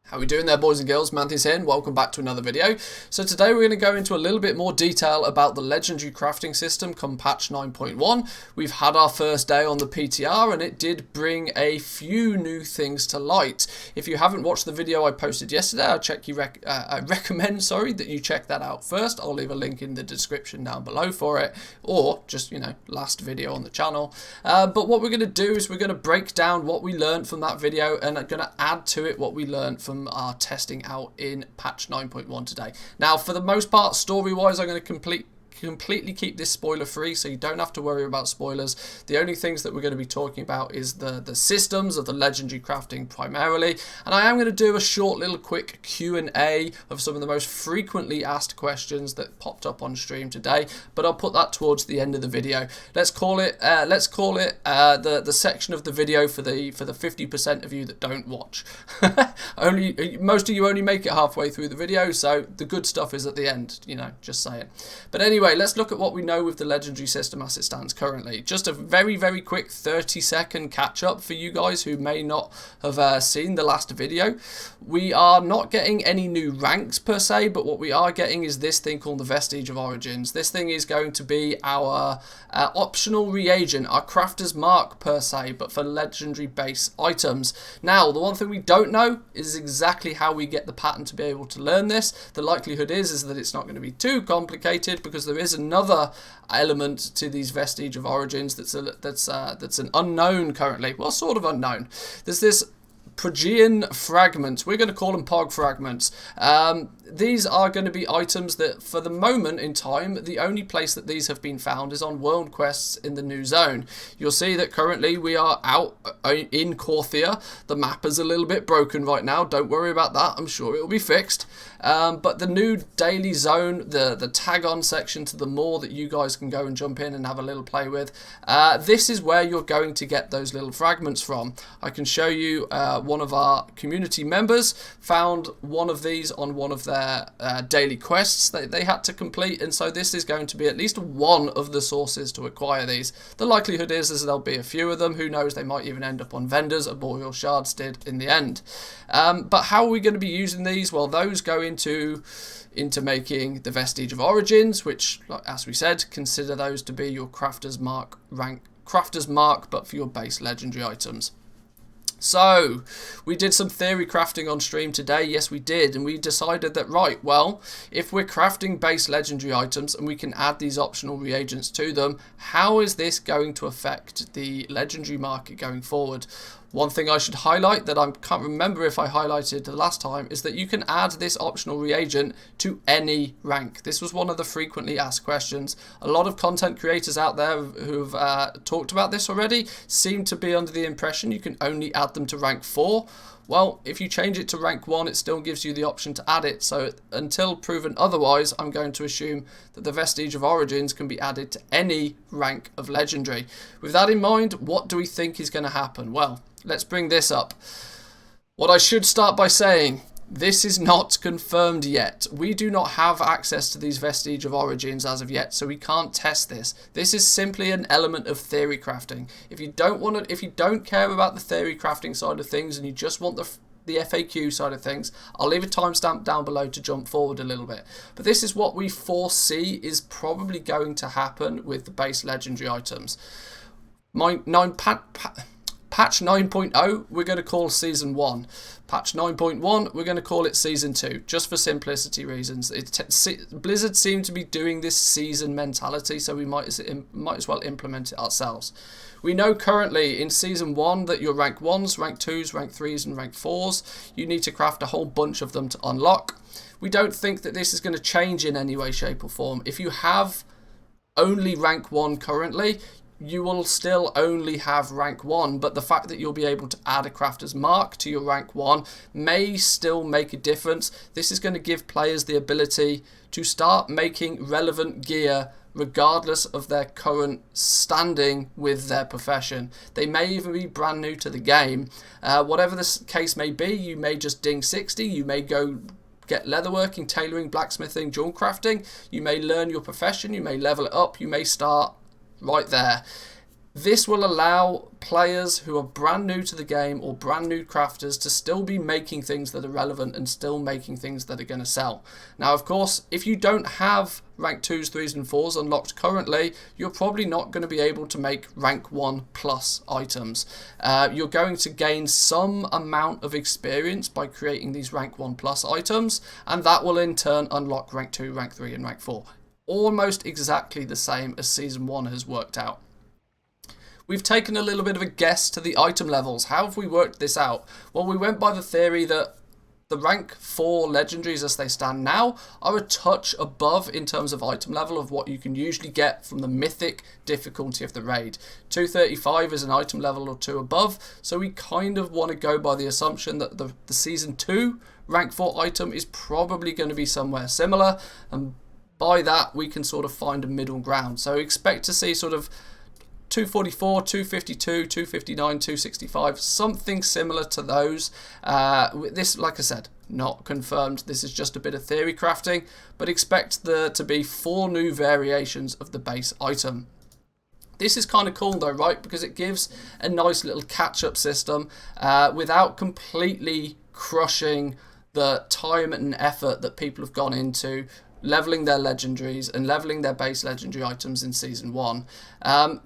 How we doing there, boys and girls? Manthys here and welcome back to another video. So today we're going to go into a little bit more detail about the legendary crafting system come patch 9.1. We've had our first day on the PTR and it did bring a few new things to light. If you haven't watched the video I posted yesterday, I recommend that you check that out first. I'll leave a link in the description down below for it, or just, last video on the channel. But what we're going to do is we're going to break down what we learned from that video and I'm going to add to it what we learned from our testing out in patch 9.1 today. Now, for the most part, story-wise, I'm going to completely keep this spoiler free, so you don't have to worry about spoilers. The only things that we're going to be talking about is the systems of the legendary crafting primarily, and I am going to do a short little quick Q&A of some of the most frequently asked questions that popped up on stream today, but I'll put that towards the end of the video. Let's call it the section of the video for the 50% of you that don't watch. Most of you only make it halfway through the video, so the good stuff is at the end, just saying. But anyway, let's look at what we know with the legendary system as it stands currently. Just a very, very quick 30-second catch-up for you guys who may not have seen the last video. We are not getting any new ranks per se, but what we are getting is this thing called the Vestige of Origins. This thing is going to be our optional reagent, our crafter's mark per se, but for legendary base items. Now, the one thing we don't know is exactly how we get the pattern to be able to learn this. The likelihood is that it's not going to be too complicated, because there is another element to these Vestige of Origins that's an unknown currently. Well, sort of unknown. There's this Progean fragments. We're going to call them POG fragments. These are going to be items that, for the moment in time, the only place that these have been found is on world quests in the new zone. You'll see that currently we are out in Korthia. The map is a little bit broken right now. Don't worry about that. I'm sure it will be fixed. But the new daily zone, the tag-on section to the moor that you guys can go and jump in and have a little play with, this is where you're going to get those little fragments from. I can show you one of our community members found one of these on one of their daily quests that they had to complete, and so this is going to be at least one of the sources to acquire these. The likelihood is there'll be a few of them. Who knows, they might even end up on vendors. Arboreal Shards did in the end. But how are we going to be using these? Well, those go into making the Vestige of Origins, which, as we said, consider those to be your crafter's mark but for your base legendary items. So, we did some theory crafting on stream today. Yes, we did. And we decided that, right, well, if we're crafting base legendary items and we can add these optional reagents to them, how is this going to affect the legendary market going forward? One thing I should highlight that I can't remember if I highlighted the last time is that you can add this optional reagent to any rank. This was one of the frequently asked questions. A lot of content creators out there who've talked about this already seem to be under the impression you can only add them to rank 4. Well, if you change it to rank 1, it still gives you the option to add it. So until proven otherwise, I'm going to assume that the Vestige of Origins can be added to any rank of legendary. With that in mind, what do we think is going to happen? Well, let's bring this up. What I should start by saying, this is not confirmed yet. We do not have access to these Vestige of Origins as of yet, so we can't test this. This is simply an element of theory crafting. If you don't care about the theory crafting side of things and you just want the F.A.Q side of things, I'll leave a timestamp down below to jump forward a little bit. But this is what we foresee is probably going to happen with the base legendary items. Patch 9.0, we're going to call Season 1. Patch 9.1, we're going to call it Season 2, just for simplicity reasons. Blizzard seem to be doing this season mentality, so we might as well implement it ourselves. We know currently in Season 1 that your rank 1s, rank 2s, rank 3s and rank 4s, you need to craft a whole bunch of them to unlock. We don't think that this is going to change in any way, shape or form. If you have only rank 1 currently, you will still only have rank 1, but the fact that you'll be able to add a crafter's mark to your rank 1 may still make a difference. This is going to give players the ability to start making relevant gear regardless of their current standing with their profession. They may even be brand new to the game. Whatever the case may be, you may just ding 60, you may go get leatherworking, tailoring, blacksmithing, jewel crafting, you may learn your profession, you may level it up, you may start right there. This will allow players who are brand new to the game or brand new crafters to still be making things that are relevant and still making things that are going to sell. Now, of course, if you don't have rank 2s, 3s and 4s unlocked currently, you're probably not going to be able to make rank 1 plus items. You're going to gain some amount of experience by creating these rank 1 plus items, and that will in turn unlock rank 2, rank 3 and rank 4. Almost exactly the same as Season 1 has worked out. We've taken a little bit of a guess to the item levels. How have we worked this out? Well, we went by the theory that the rank 4 legendaries as they stand now are a touch above in terms of item level of what you can usually get from the mythic difficulty of the raid. 235 is an item level or 2 above, so we kind of want to go by the assumption that the Season 2 rank 4 item is probably going to be somewhere similar, and by that we can sort of find a middle ground. So expect to see sort of 244, 252, 259, 265, something similar to those. This, like I said, not confirmed. This is just a bit of theory crafting, but expect there to be 4 new variations of the base item. This is kind of cool though, right? Because it gives a nice little catch-up system without completely crushing the time and effort that people have gone into leveling their legendaries and leveling their base legendary items in Season 1.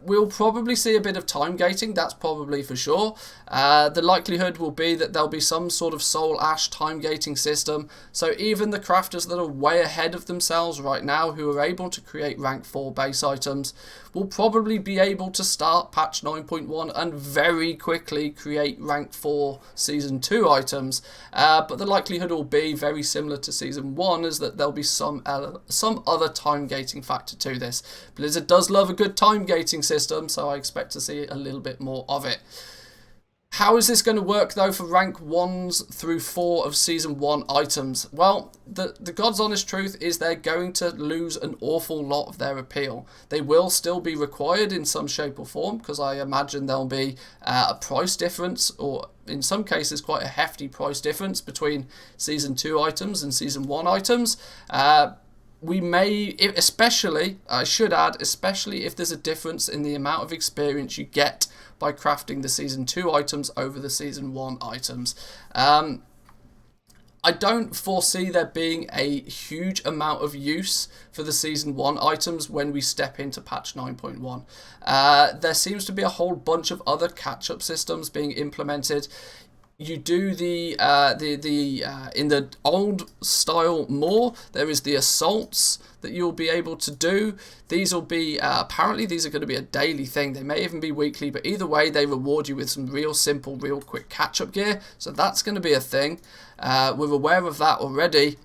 We'll probably see a bit of time gating, that's probably for sure. The likelihood will be that there'll be some sort of soul ash time gating system, so even the crafters that are way ahead of themselves right now who are able to create rank 4 base items will probably be able to start patch 9.1 and very quickly create rank 4 Season 2 items, but the likelihood will be very similar to Season 1 is that there'll be some other time gating factor to this. Blizzard does love a good time gating system, so I expect to see a little bit more of it. How is this going to work though for rank 1s through 4 of Season 1 items? Well, the God's honest truth is they're going to lose an awful lot of their appeal. They will still be required in some shape or form, because I imagine there'll be a price difference, or in some cases quite a hefty price difference between Season 2 items and Season 1 items. We may, especially, I should add, especially if there's a difference in the amount of experience you get by crafting the Season 2 items over the Season 1 items. I don't foresee there being a huge amount of use for the Season 1 items when we step into patch 9.1. There seems to be a whole bunch of other catch-up systems being implemented. You do in the old style more, there is the assaults that you'll be able to do. These will be, apparently these are going to be a daily thing. They may even be weekly, but either way they reward you with some real simple, real quick catch-up gear. So that's going to be a thing. We're aware of that already.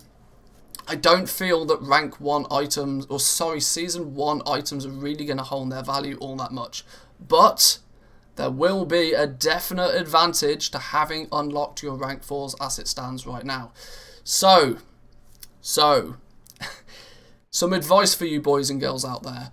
I don't feel that rank 1 items, or sorry, Season 1 items are really going to hold their value all that much. But there will be a definite advantage to having unlocked your rank 4s as it stands right now. So some advice for you boys and girls out there.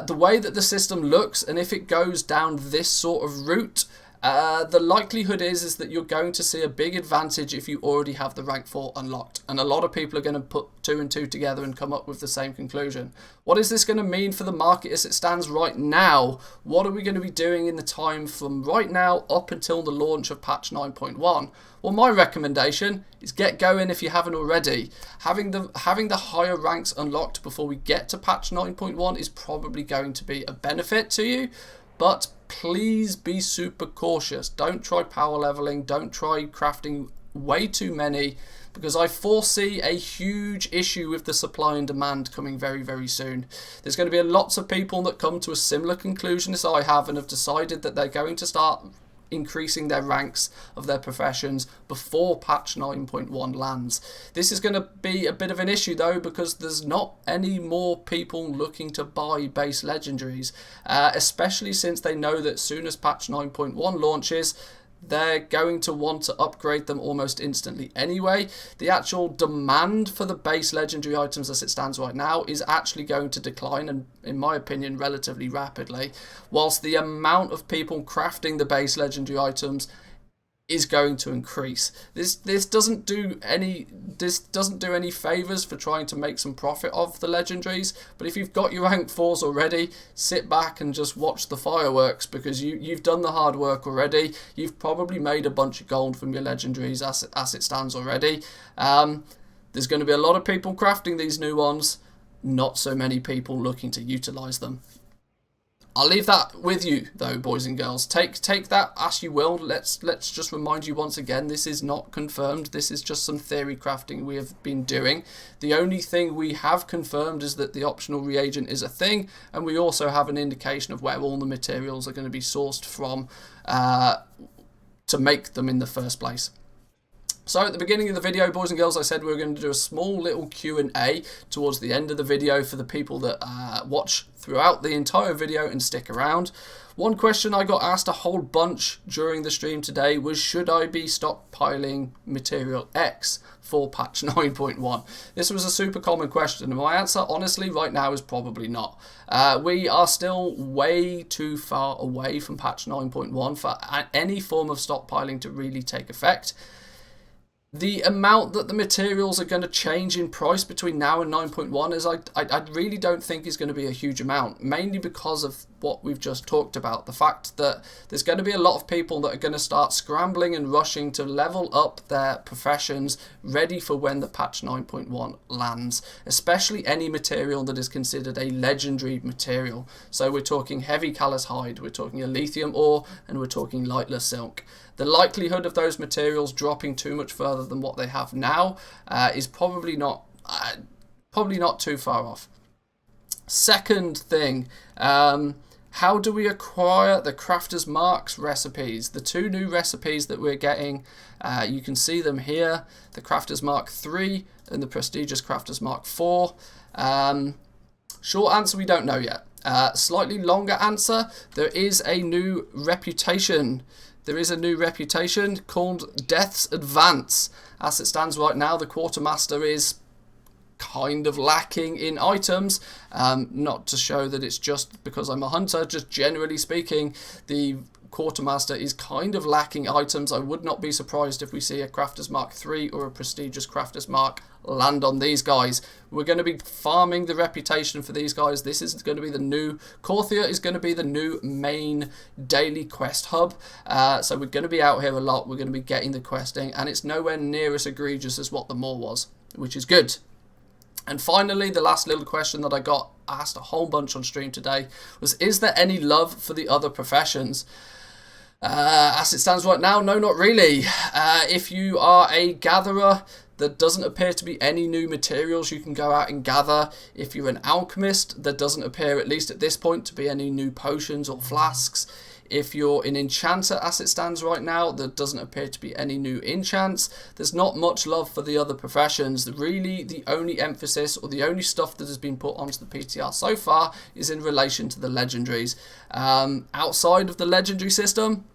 The way that the system looks, and if it goes down this sort of route, the likelihood is that you're going to see a big advantage if you already have the rank 4 unlocked, and a lot of people are going to put 2 and 2 together and come up with the same conclusion. What is this going to mean for the market as it stands right now? What are we going to be doing in the time from right now up until the launch of patch 9.1? Well, my recommendation is get going if you haven't already. Having the higher ranks unlocked before we get to patch 9.1 is probably going to be a benefit to you, but please be super cautious. Don't try power leveling, don't try crafting way too many, because I foresee a huge issue with the supply and demand coming very, very soon. There's going to be lots of people that come to a similar conclusion as I have and have decided that they're going to start increasing their ranks of their professions before patch 9.1 lands. This is going to be a bit of an issue though, because there's not any more people looking to buy base legendaries, especially since they know that as soon as patch 9.1 launches, they're going to want to upgrade them almost instantly anyway. The actual demand for the base legendary items as it stands right now is actually going to decline, and in my opinion relatively rapidly, whilst the amount of people crafting the base legendary items is going to increase. This doesn't do any favors for trying to make some profit off the legendaries, but if you've got your rank 4s already, sit back and just watch the fireworks, because you've done the hard work already. You've probably made a bunch of gold from your legendaries as it stands already. There's going to be a lot of people crafting these new ones, not so many people looking to utilize them. I'll leave that with you, though, boys and girls. Take that as you will. Let's just remind you once again, this is not confirmed. This is just some theory crafting we have been doing. The only thing we have confirmed is that the optional reagent is a thing, and we also have an indication of where all the materials are going to be sourced from to make them in the first place. So at the beginning of the video, boys and girls, I said we were going to do a small little Q&A towards the end of the video for the people that watch throughout the entire video and stick around. One question I got asked a whole bunch during the stream today was, should I be stockpiling material X for patch 9.1? This was a super common question, and my answer honestly right now is probably not. We are still way too far away from patch 9.1 for any form of stockpiling to really take effect. The amount that the materials are going to change in price between now and 9.1 is I really don't think is going to be a huge amount, mainly because of what we've just talked about. The fact that there's going to be a lot of people that are going to start scrambling and rushing to level up their professions ready for when the patch 9.1 lands, especially any material that is considered a legendary material. So we're talking heavy callous hide, we're talking a lithium ore, and we're talking lightless silk. The likelihood of those materials dropping too much further than what they have now is probably not too far off. Second thing, how do we acquire the Crafter's Marks recipes? The two new recipes that we're getting, you can see them here, the Crafter's Mark 3 and the prestigious Crafter's Mark 4. Short answer, we don't know yet. Slightly longer answer, there is a new reputation. There is a new reputation called Death's Advance. As it stands right now, the Quartermaster is kind of lacking in items. Not to show that it's just because I'm a hunter, just generally speaking, the Quartermaster is kind of lacking items. I would not be surprised if we see a Crafter's Mark 3 or a prestigious Crafter's Mark land on these guys. We're going to be farming the reputation for these guys. This is going to be the new Korthia is going to be the new main daily quest hub. So we're going to be out here a lot. We're going to be getting the questing, and it's nowhere near as egregious as what the Moor was, which is good. And finally, the last little question that I got asked a whole bunch on stream today was, is there any love for the other professions? As it stands right now, no, not really. If you are a gatherer, there doesn't appear to be any new materials you can go out and gather. If you're an alchemist, there doesn't appear, at least at this point, to be any new potions or flasks. If you're an enchanter, as it stands right now, there doesn't appear to be any new enchants. There's not much love for the other professions. Really, the only emphasis or the only stuff that has been put onto the PTR so far is in relation to the legendaries. Outside of the legendary system,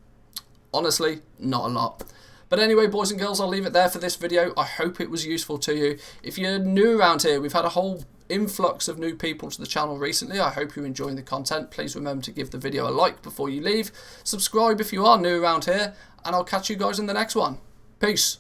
honestly, not a lot. But anyway, boys and girls, I'll leave it there for this video. I hope it was useful to you. If you're new around here, we've had a whole influx of new people to the channel recently. I hope you're enjoying the content. Please remember to give the video a like before you leave. Subscribe if you are new around here, and I'll catch you guys in the next one. Peace.